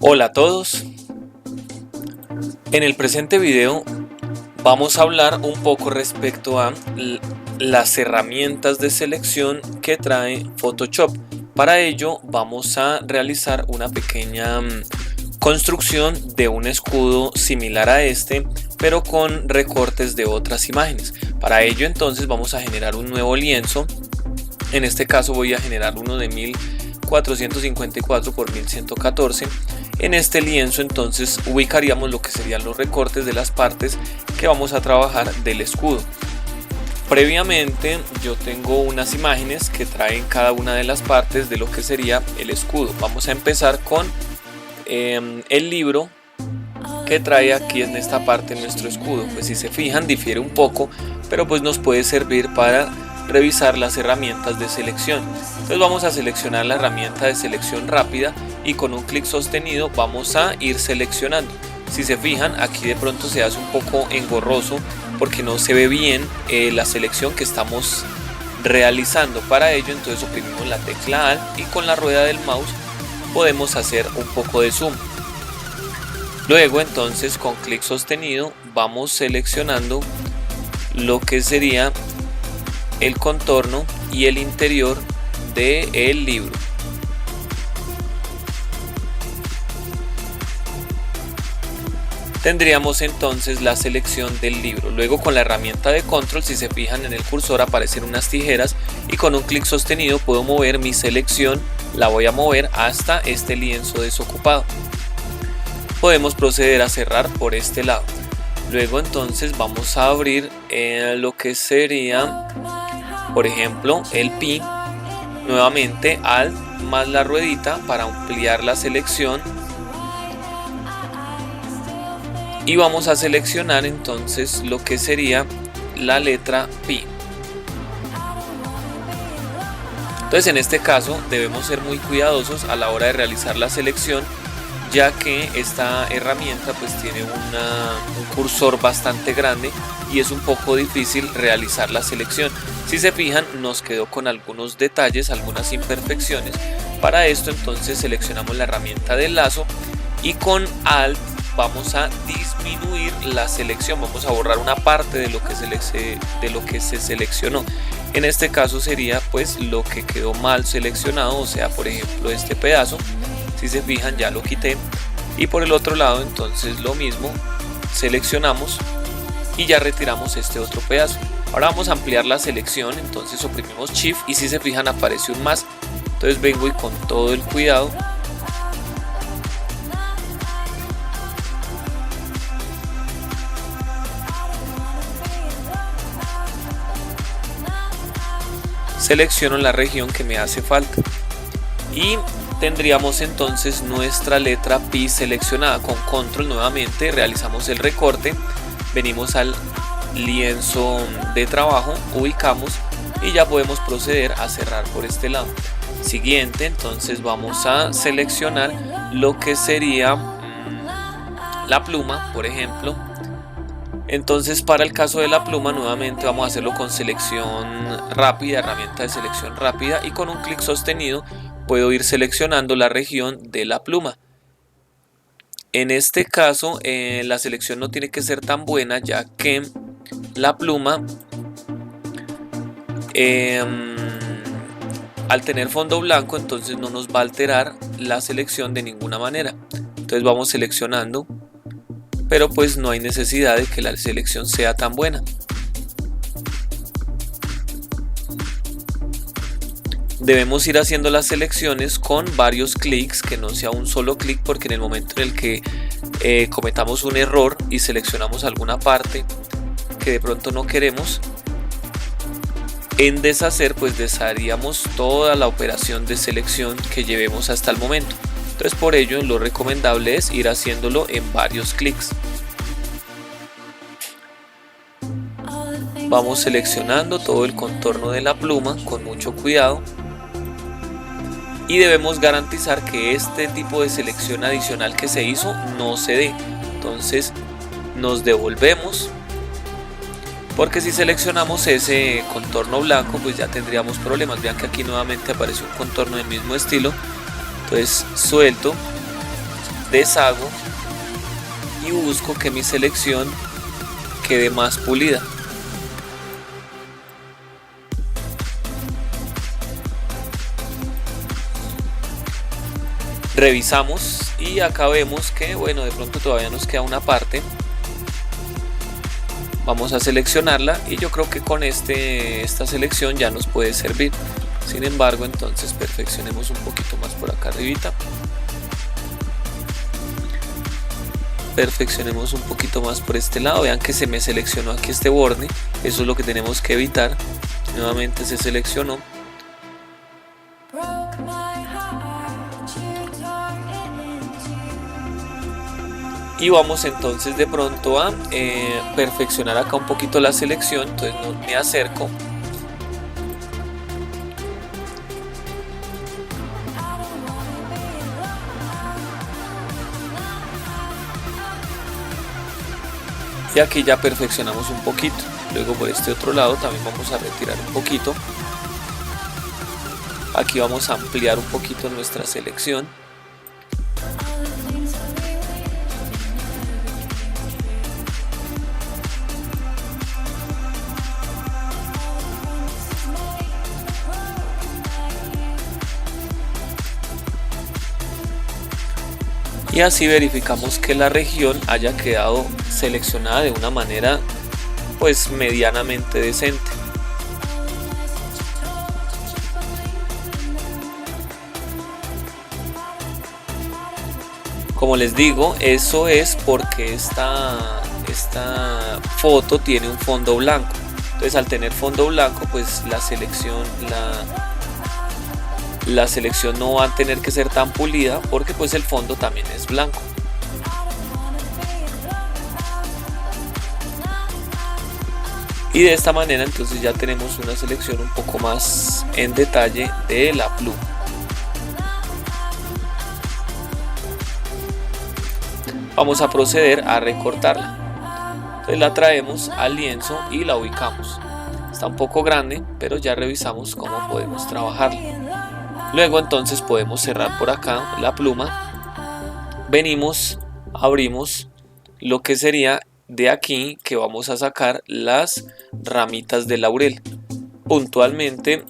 Hola a todos, en el presente video vamos a hablar un poco respecto a las herramientas de selección que trae Photoshop. Para ello vamos a realizar una pequeña construcción de un escudo similar a este, pero con recortes de otras imágenes. Para ello entonces vamos a generar un nuevo lienzo. En este caso voy a generar uno de 1454 por 1114. En este lienzo entonces ubicaríamos lo que serían los recortes de las partes que vamos a trabajar del escudo. Previamente yo tengo unas imágenes que traen cada una de las partes de lo que sería el escudo. Vamos a empezar con el libro que trae aquí en esta parte nuestro escudo. Pues si se fijan difiere un poco, pero pues nos puede servir para revisar las herramientas de selección. Entonces vamos a seleccionar la herramienta de selección rápida y con un clic sostenido vamos a ir seleccionando. Si se fijan, aquí de pronto se hace un poco engorroso porque no se ve bien la selección que estamos realizando. Para ello entonces oprimimos la tecla Alt y con la rueda del mouse podemos hacer un poco de zoom. Luego entonces con clic sostenido vamos seleccionando lo que sería el contorno y el interior del libro. Tendríamos entonces la selección del libro. Luego con la herramienta de control, si se fijan en el cursor aparecen unas tijeras y con un clic sostenido puedo mover mi selección, la voy a mover hasta este lienzo desocupado. Podemos proceder a cerrar por este lado. Luego entonces vamos a abrir lo que sería, por ejemplo, el pi. Nuevamente Alt más la ruedita para ampliar la selección. Y vamos a seleccionar entonces lo que sería la letra pi. Entonces en este caso debemos ser muy cuidadosos a la hora de realizar la selección, ya que esta herramienta pues tiene un cursor bastante grande y es un poco difícil realizar la selección. Si se fijan nos quedó con algunos detalles, algunas imperfecciones. Para esto entonces seleccionamos la herramienta del lazo y con Alt vamos a disminuir la selección, vamos a borrar una parte de lo que se seleccionó. En este caso sería pues lo que quedó mal seleccionado, o sea por ejemplo este pedazo. Si se fijan ya lo quité y por el otro lado entonces lo mismo, seleccionamos y ya retiramos este otro pedazo. Ahora vamos a ampliar la selección, entonces oprimimos Shift y si se fijan aparece un más. Entonces vengo y con todo el cuidado selecciono la región que me hace falta y tendríamos entonces nuestra letra pi seleccionada. Con control nuevamente realizamos el recorte, venimos al lienzo de trabajo, ubicamos y ya podemos proceder a cerrar por este lado. Siguiente, entonces vamos a seleccionar lo que sería la pluma, por ejemplo. Entonces para el caso de la pluma nuevamente vamos a hacerlo con selección rápida, herramienta de selección rápida, y con un clic sostenido puedo ir seleccionando la región de la pluma. En este caso la selección no tiene que ser tan buena, ya que la pluma al tener fondo blanco entonces no nos va a alterar la selección de ninguna manera. Entonces vamos seleccionando, pero pues no hay necesidad de que la selección sea tan buena. Debemos ir haciendo las selecciones con varios clics, que no sea un solo clic, porque en el momento en el que cometamos un error y seleccionamos alguna parte que de pronto no queremos, en deshacer pues desharíamos toda la operación de selección que llevemos hasta el momento. Entonces por ello lo recomendable es ir haciéndolo en varios clics. Vamos seleccionando todo el contorno de la pluma con mucho cuidado y debemos garantizar que este tipo de selección adicional que se hizo no se dé. Entonces nos devolvemos, porque si seleccionamos ese contorno blanco pues ya tendríamos problemas. Vean que aquí nuevamente aparece un contorno del mismo estilo. Entonces suelto deshago y busco que mi selección quede más pulida. Revisamos y acá vemos que bueno, de pronto todavía nos queda una parte. Vamos a seleccionarla y yo creo que con esta selección ya nos puede servir. Sin embargo, entonces perfeccionemos un poquito más por acá arribita. Perfeccionemos un poquito más por este lado. Vean que se me seleccionó aquí este borde. Eso es lo que tenemos que evitar. Nuevamente se seleccionó. Y vamos entonces de pronto a perfeccionar acá un poquito la selección. Entonces me acerco. Y aquí ya perfeccionamos un poquito. Luego por este otro lado también vamos a retirar un poquito. Aquí vamos a ampliar un poquito nuestra selección. Y así verificamos que la región haya quedado seleccionada de una manera pues medianamente decente. Como les digo, eso es porque esta foto tiene un fondo blanco. Entonces al tener fondo blanco pues la selección no va a tener que ser tan pulida porque pues el fondo también es blanco. Y de esta manera entonces ya tenemos una selección un poco más en detalle de la pluma. Vamos a proceder a recortarla. Entonces la traemos al lienzo y la ubicamos. Está un poco grande, pero ya revisamos cómo podemos trabajarla. Luego entonces podemos cerrar por acá la pluma. Venimos, abrimos lo que sería de aquí que vamos a sacar las ramitas de laurel. Puntualmente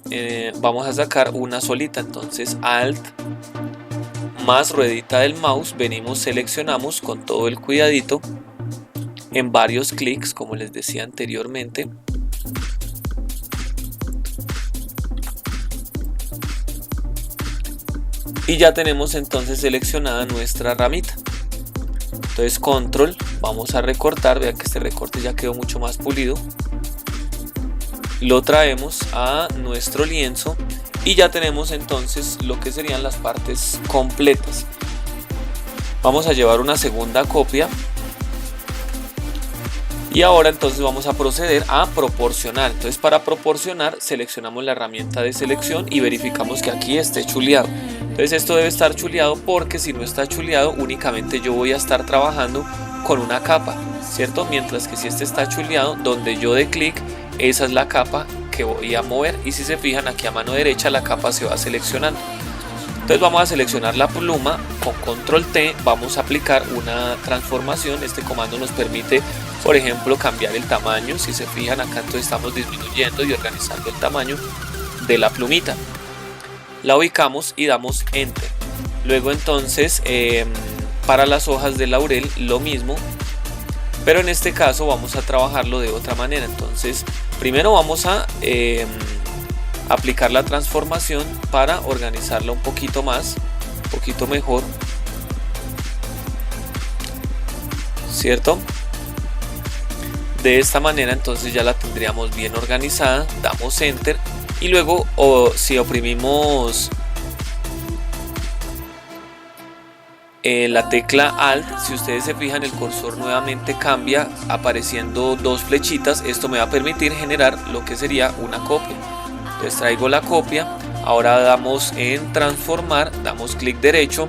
vamos a sacar una solita. Entonces Alt más ruedita del mouse, venimos, seleccionamos con todo el cuidadito en varios clics como les decía anteriormente. Y ya tenemos entonces seleccionada nuestra ramita. Entonces control, vamos a recortar, vean que este recorte ya quedó mucho más pulido. Lo traemos a nuestro lienzo y ya tenemos entonces lo que serían las partes completas. Vamos a llevar una segunda copia. Y ahora entonces vamos a proceder a proporcionar. Entonces para proporcionar seleccionamos la herramienta de selección y verificamos que aquí esté chuleado. Entonces esto debe estar chuleado porque si no está chuleado únicamente yo voy a estar trabajando con una capa, ¿cierto? Mientras que si este está chuleado, donde yo dé clic, esa es la capa que voy a mover. Y si se fijan aquí a mano derecha la capa se va seleccionando. Entonces vamos a seleccionar la pluma, con control T vamos a aplicar una transformación. Este comando nos permite, por ejemplo, cambiar el tamaño. Si se fijan acá entonces estamos disminuyendo y organizando el tamaño de la plumita. La ubicamos y damos Enter. Luego entonces para las hojas de laurel lo mismo, pero en este caso vamos a trabajarlo de otra manera. Entonces primero vamos a aplicar la transformación para organizarla un poquito más, un poquito mejor, ¿cierto? De esta manera entonces ya la tendríamos bien organizada. Damos Enter y luego si oprimimos la tecla Alt, si ustedes se fijan el cursor nuevamente cambia apareciendo dos flechitas. Esto me va a permitir generar lo que sería una copia. Entonces traigo la copia, ahora damos en transformar, damos clic derecho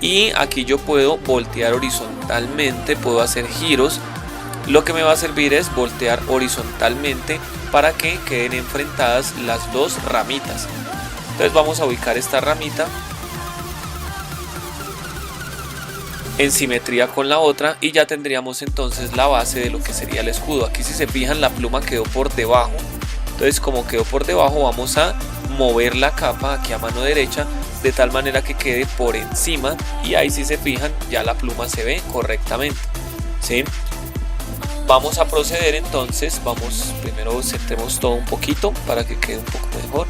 y aquí yo puedo voltear horizontalmente, puedo hacer giros. Lo que me va a servir es voltear horizontalmente para que queden enfrentadas las dos ramitas. Entonces vamos a ubicar esta ramita en simetría con la otra y ya tendríamos entonces la base de lo que sería el escudo. Aquí si se fijan la pluma quedó por debajo, entonces como quedó por debajo vamos a mover la capa aquí a mano derecha de tal manera que quede por encima y ahí si se fijan ya la pluma se ve correctamente, ¿sí? Vamos a proceder entonces, primero centremos todo un poquito para que quede un poco mejor.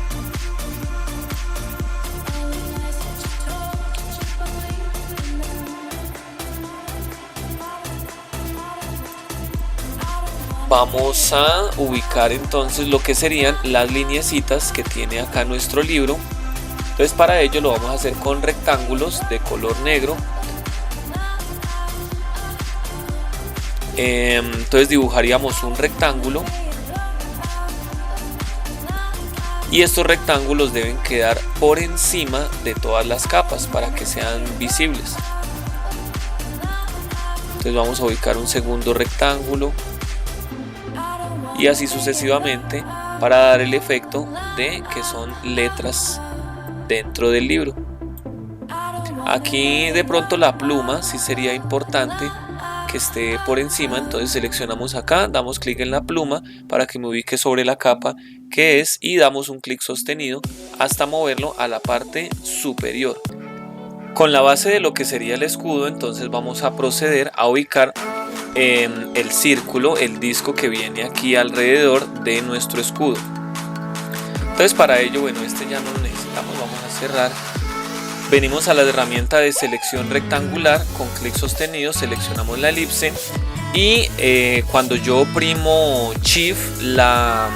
Vamos a ubicar entonces lo que serían las lineecitas que tiene acá nuestro libro. Entonces para ello lo vamos a hacer con rectángulos de color negro. Entonces dibujaríamos un rectángulo y estos rectángulos deben quedar por encima de todas las capas para que sean visibles. Entonces vamos a ubicar un segundo rectángulo y así sucesivamente para dar el efecto de que son letras dentro del libro. Aquí de pronto la pluma sí sería importante que esté por encima, entonces seleccionamos acá, damos clic en la pluma para que me ubique sobre la capa que es y damos un clic sostenido hasta moverlo a la parte superior. Con la base de lo que sería el escudo entonces vamos a proceder a ubicar el círculo, el disco que viene aquí alrededor de nuestro escudo. Entonces para ello, bueno, este ya no lo necesitamos, vamos a cerrar. Venimos a la herramienta de selección rectangular, con clic sostenido seleccionamos la elipse y cuando yo oprimo Shift, la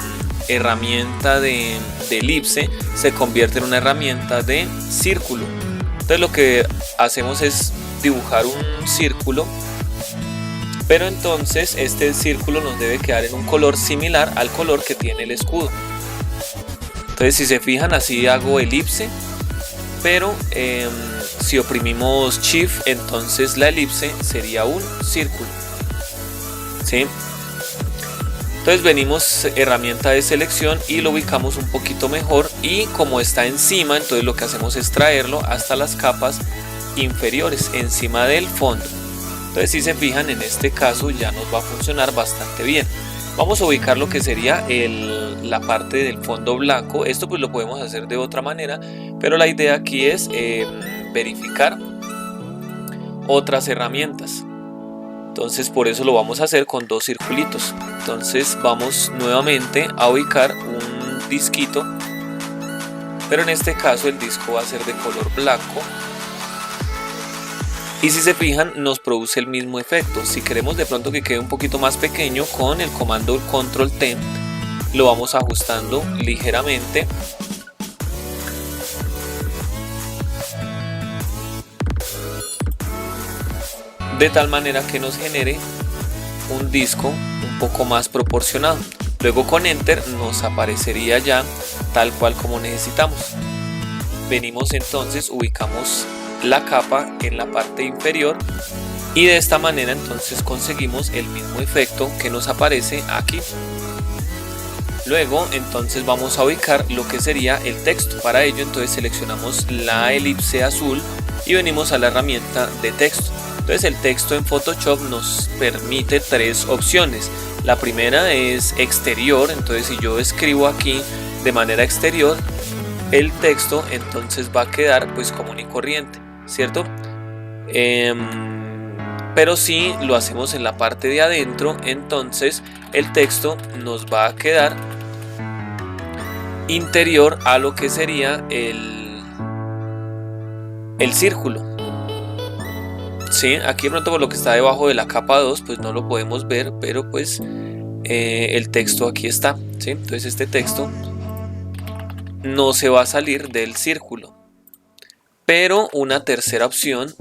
herramienta de elipse se convierte en una herramienta de círculo. Entonces lo que hacemos es dibujar un círculo, pero entonces este círculo nos debe quedar en un color similar al color que tiene el escudo. Entonces si se fijan así hago elipse, pero si oprimimos Shift entonces la elipse sería un círculo, ¿sí? Entonces venimos herramienta de selección y lo ubicamos un poquito mejor y como está encima entonces lo que hacemos es traerlo hasta las capas inferiores encima del fondo. Entonces si se fijan en este caso ya nos va a funcionar bastante bien. Vamos a ubicar lo que sería la parte del fondo blanco. Esto pues lo podemos hacer de otra manera, pero la idea aquí es verificar otras herramientas. Entonces por eso lo vamos a hacer con dos circulitos. Entonces vamos nuevamente a ubicar un disquito, pero en este caso el disco va a ser de color blanco. Y si se fijan nos produce el mismo efecto. Si queremos de pronto que quede un poquito más pequeño, con el comando Control T lo vamos ajustando ligeramente. De tal manera que nos genere un disco un poco más proporcionado. Luego con Enter nos aparecería ya tal cual como necesitamos. Venimos entonces, ubicamos la capa en la parte inferior y de esta manera entonces conseguimos el mismo efecto que nos aparece aquí. Luego entonces vamos a ubicar lo que sería el texto. Para ello entonces seleccionamos la elipse azul y venimos a la herramienta de texto. Entonces el texto en Photoshop nos permite tres opciones. La primera es exterior, entonces si yo escribo aquí de manera exterior, el texto entonces va a quedar pues común y corriente, ¿cierto? Pero si lo hacemos en la parte de adentro, entonces el texto nos va a quedar interior a lo que sería el círculo. Sí, aquí de pronto por lo que está debajo de la capa 2 pues no lo podemos ver, pero pues el texto aquí está, ¿sí? Entonces este texto no se va a salir del círculo, pero una tercera opción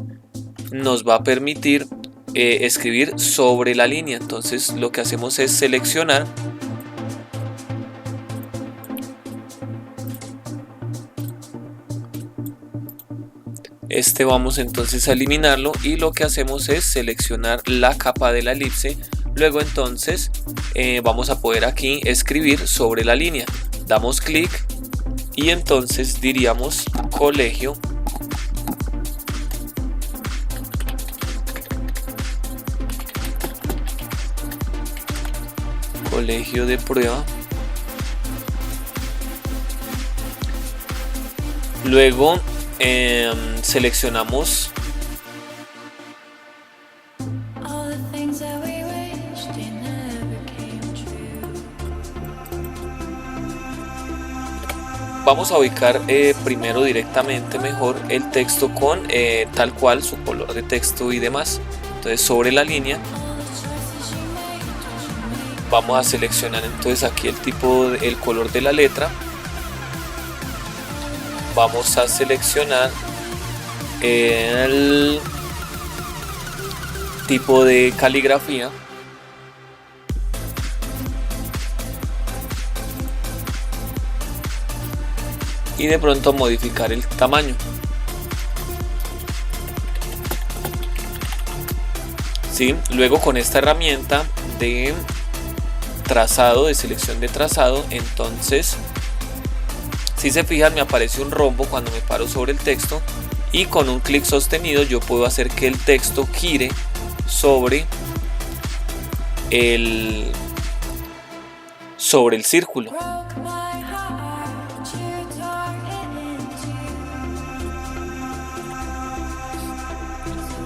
nos va a permitir escribir sobre la línea. Entonces lo que hacemos es seleccionar vamos entonces a eliminarlo y lo que hacemos es seleccionar la capa de la elipse. Luego entonces vamos a poder aquí escribir sobre la línea, damos clic y entonces diríamos colegio colegio de prueba. Luego seleccionamos vamos a ubicar primero directamente mejor el texto con tal cual su color de texto y demás. Entonces sobre la línea vamos a seleccionar entonces aquí el tipo, el color de la letra. Vamos a seleccionar el tipo de caligrafía. Y de pronto modificar el tamaño. ¿Sí? Luego con esta herramienta de trazado, de selección de trazado, entonces si se fijan me aparece un rombo cuando me paro sobre el texto y con un clic sostenido yo puedo hacer que el texto gire sobre el círculo.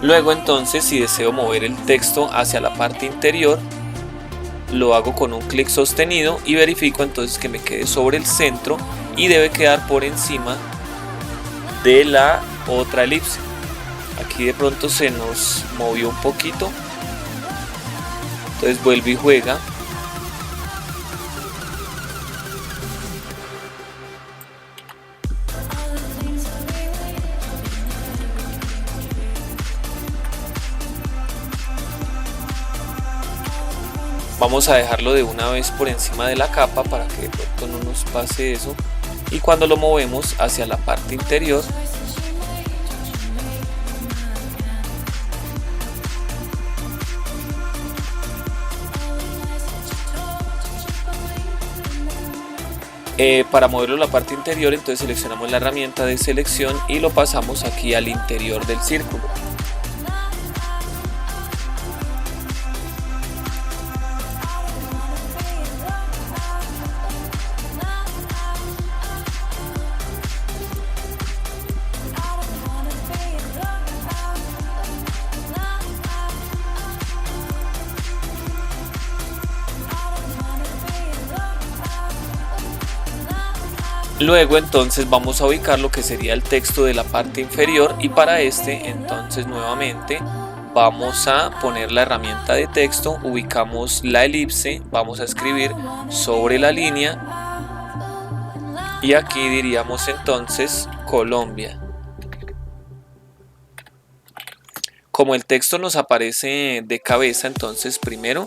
Luego entonces si deseo mover el texto hacia la parte interior, lo hago con un clic sostenido y verifico entonces que me quede sobre el centro y debe quedar por encima de la otra elipse. Aquí de pronto se nos movió un poquito, entonces vuelve y juega. Vamos a dejarlo de una vez por encima de la capa para que de pronto no nos pase eso. Y cuando lo movemos hacia la parte interior, para moverlo a la parte interior, entonces seleccionamos la herramienta de selección y lo pasamos aquí al interior del círculo. Luego entonces vamos a ubicar lo que sería el texto de la parte inferior y para este entonces nuevamente vamos a poner la herramienta de texto, ubicamos la elipse, vamos a escribir sobre la línea y aquí diríamos entonces Colombia. Como el texto nos aparece de cabeza, entonces primero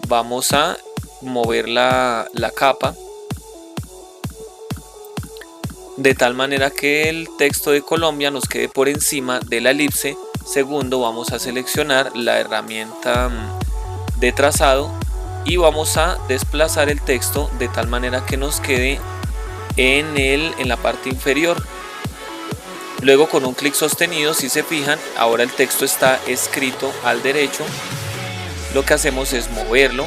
vamos a mover la capa de tal manera que el texto de Colombia nos quede por encima de la elipse. Segundo, vamos a seleccionar la herramienta de trazado y vamos a desplazar el texto de tal manera que nos quede en la parte inferior. Luego con un clic sostenido, si se fijan, ahora el texto está escrito al derecho. Lo que hacemos es moverlo.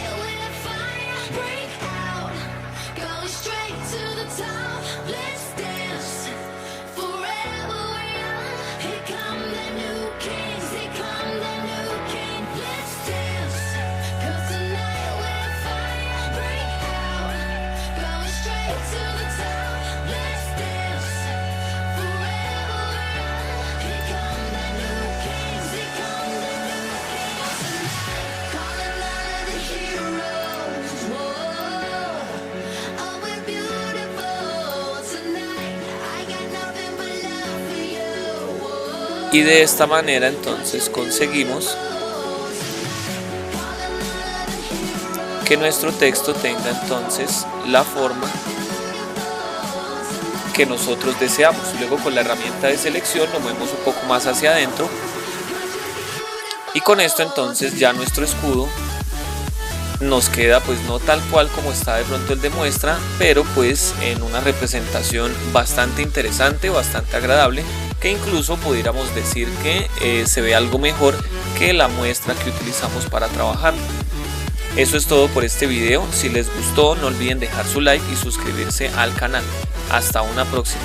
Y de esta manera entonces conseguimos que nuestro texto tenga entonces la forma que nosotros deseamos. Luego con la herramienta de selección lo movemos un poco más hacia adentro y con esto entonces ya nuestro escudo nos queda pues no tal cual como está de pronto el de muestra, pero pues en una representación bastante interesante, bastante agradable, que incluso pudiéramos decir que se ve algo mejor que la muestra que utilizamos para trabajar. Eso es todo por este video. Si les gustó, no olviden dejar su like y suscribirse al canal. Hasta una próxima.